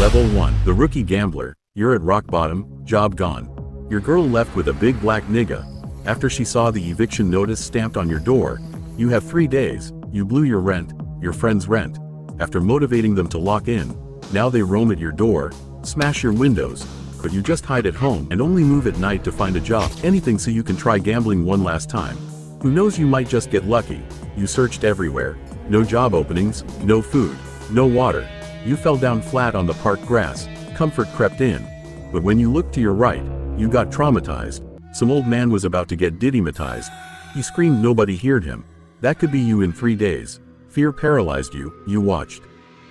Level 1. The rookie gambler. You're at rock bottom, job gone. Your girl left with a big black nigga. After she saw the eviction notice stamped on your door. You have 3 days. You blew your rent, your friend's rent. After motivating them to lock in, now they roam at your door, smash your windows. But you just hide at home and only move at night to find a job. Anything so you can try gambling one last time. Who knows, you might just get lucky. You searched everywhere. No job openings, no food, no water. You fell down flat on the park grass. Comfort crept in. But when you looked to your right, you got traumatized. Some old man was about to get diddymatized. He screamed, nobody heard him. That could be you in 3 days. Fear paralyzed you, you watched.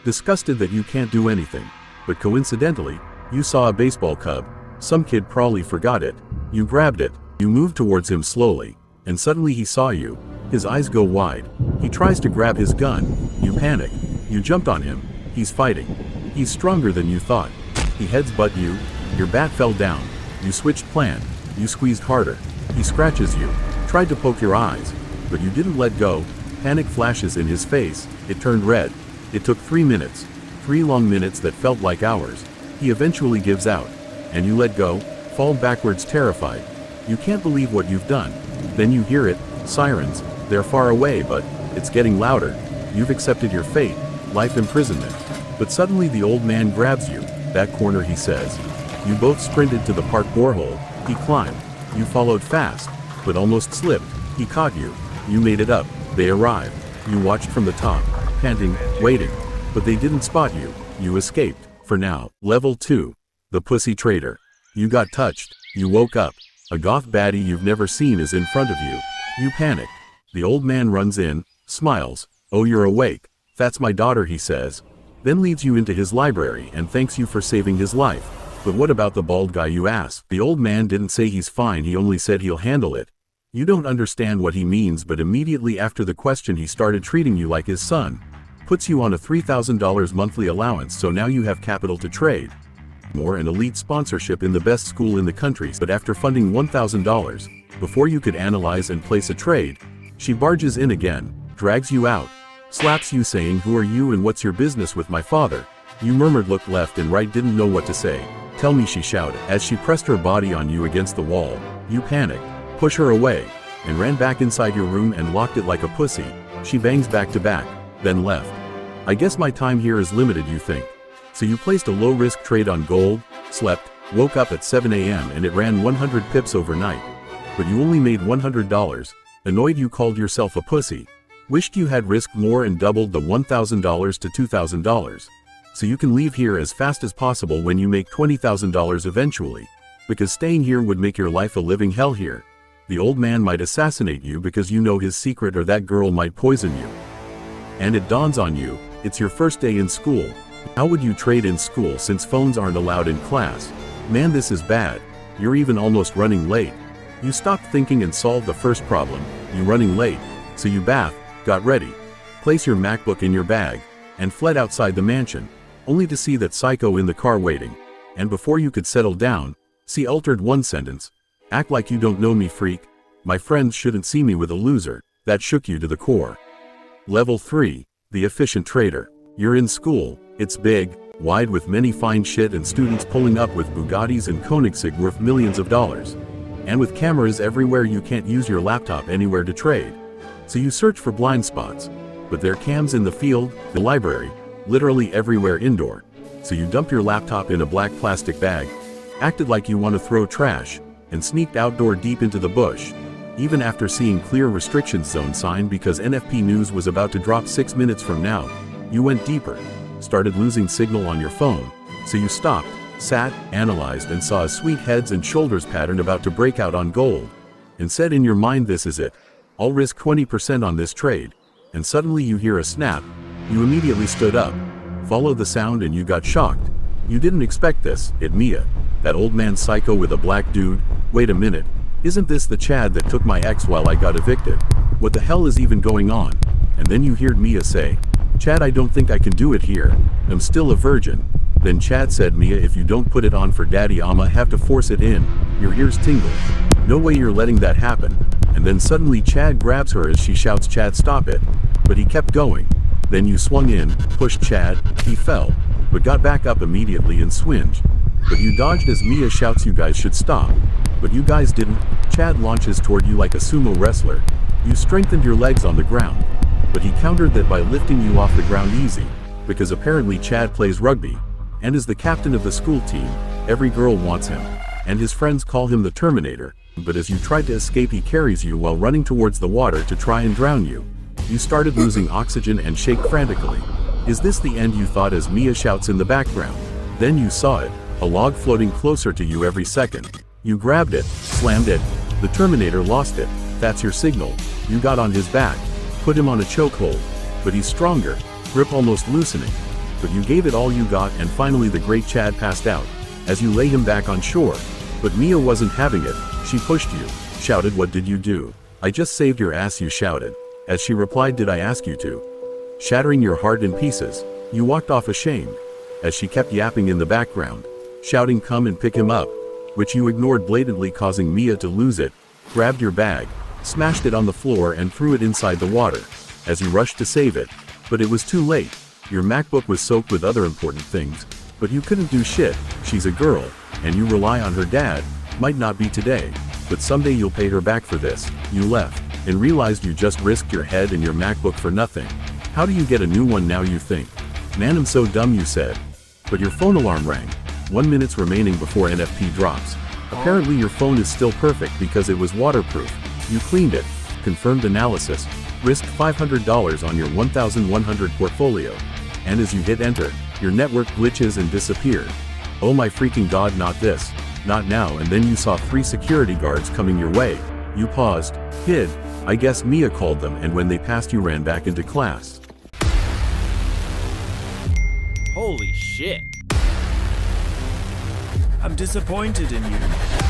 Disgusted that you can't do anything. But coincidentally, you saw a baseball cub. Some kid probably forgot it. You grabbed it. You moved towards him slowly. And suddenly he saw you. His eyes go wide. He tries to grab his gun. You panic. You jumped on him. He's fighting. He's stronger than you thought. He heads-butt you. Your bat fell down. You switched plan. You squeezed harder. He scratches you. Tried to poke your eyes. But you didn't let go. Panic flashes in his face. It turned red. It took 3 minutes. 3 long minutes that felt like hours. He eventually gives out. And you let go, fall backwards terrified. You can't believe what you've done. Then you hear it, sirens. They're far away, but it's getting louder. You've accepted your fate, life imprisonment. But suddenly the old man grabs you. That corner, he says. You both sprinted to the park borehole. He climbed. You followed fast, but almost slipped. He caught you. You made it up. They arrived. You watched from the top, panting, waiting. But they didn't spot you. You escaped. For now. Level 2. The pussy trader. You got touched. You woke up. A goth baddie you've never seen is in front of you. You panic. The old man runs in, smiles. Oh, you're awake. That's my daughter, he says. Then leads you into his library and thanks you for saving his life. But what about the bald guy, you ask? The old man didn't say he's fine, he only said he'll handle it. You don't understand what he means, but immediately after the question he started treating you like his son. Puts you on a $3,000 monthly allowance, so now you have capital to trade. More an elite sponsorship in the best school in the country. But after funding $1,000, before you could analyze and place a trade, she barges in again, drags you out, slaps you saying, who are you and what's your business with my father? You murmured, looked left and right, didn't know what to say. Tell me, she shouted. As she pressed her body on you against the wall, you panicked, push her away, and ran back inside your room and locked it like a pussy. She bangs back to back, then left. I guess my time here is limited, you think. So you placed a low-risk trade on gold, slept, woke up at 7 a.m. and it ran 100 pips overnight. But you only made $100. Annoyed, you called yourself a pussy. Wished you had risked more and doubled the $1,000 to $2,000. So you can leave here as fast as possible when you make $20,000 eventually. Because staying here would make your life a living hell here. The old man might assassinate you because you know his secret, or that girl might poison you. And it dawns on you, it's your first day in school. How would you trade in school since phones aren't allowed in class? Man, this is bad. You're even almost running late. You stopped thinking and solved the first problem. You're running late. So you bath, got ready, place your MacBook in your bag, and fled outside the mansion, only to see that psycho in the car waiting. And before you could settle down, she altered one sentence. Act like you don't know me, freak. My friends shouldn't see me with a loser. That shook you to the core. Level 3. The efficient trader. You're in school. It's big, wide, with many fine shit and students pulling up with Bugattis and Koenigsegg worth millions of dollars. And with cameras everywhere, you can't use your laptop anywhere to trade. So you search for blind spots. But there are cams in the field, the library, literally everywhere indoor. So you dump your laptop in a black plastic bag, acted like you want to throw trash, and sneaked outdoor deep into the bush. Even after seeing clear restrictions zone sign because NFP news was about to drop 6 minutes from now, you went deeper. Started losing signal on your phone, so you stopped, sat, analyzed, and saw a sweet heads and shoulders pattern about to break out on gold, and said in your mind, this is it. I'll risk 20% on this trade. And suddenly you hear a snap. You immediately stood up, followed the sound, and you got shocked. You didn't expect this. It Mia, that old man psycho with a black dude. Wait a minute, isn't this the Chad that took my ex while I got evicted? What the hell is even going on? And then you heard Mia say, Chad, I don't think I can do it here. I'm still a virgin. Then Chad said, Mia, if you don't put it on for daddy, I'ma have to force it in. Your ears tingle. No way you're letting that happen. And then suddenly Chad grabs her as she shouts, Chad, stop it. But he kept going. Then you swung in, pushed Chad, he fell. but got back up immediately and swinged. But you dodged as Mia shouts you guys should stop. But you guys didn't. Chad launches toward you like a sumo wrestler. You strengthened your legs on the ground. But he countered that by lifting you off the ground easy, because apparently Chad plays rugby, and is the captain of the school team. Every girl wants him, and his friends call him the Terminator. But as you tried to escape, he carries you while running towards the water to try and drown you. You started losing oxygen and shake frantically. Is this the end, you thought, as Mia shouts in the background? Then you saw it, a log floating closer to you every second. You grabbed it, slammed it. The Terminator lost it. That's your signal. You got on his back, put him on a chokehold. But he's stronger, grip almost loosening. But you gave it all you got, and finally the great Chad passed out as you lay him back on shore. But Mia wasn't having it. She pushed you, shouted, "What did you do?" "I just saved your ass," you shouted. As she replied, "Did I ask you to?" Shattering your heart in pieces, you walked off ashamed. As she kept yapping in the background, shouting, "Come and pick him up," which you ignored blatantly, causing Mia to lose it, grabbed your bag, smashed it on the floor and threw it inside the water, as you rushed to save it. But it was too late. Your MacBook was soaked with other important things, but you couldn't do shit. She's a girl, and you rely on her. Dad, might not be today, but someday you'll pay her back for this. You left, and realized you just risked your head and your MacBook for nothing. How do you get a new one now, you think? "Man, I'm so dumb," you said. But your phone alarm rang. 1 minute remaining before NFP drops. Apparently your phone is still perfect because it was waterproof. You cleaned it, confirmed analysis, risked $500 on your 1,100 portfolio. And as you hit enter, your network glitches and disappeared. Oh my freaking god, not this, not now. And then you saw 3 security guards coming your way. You paused, hid. I guess Mia called them, and when they passed you ran back into class. Holy shit. I'm disappointed in you.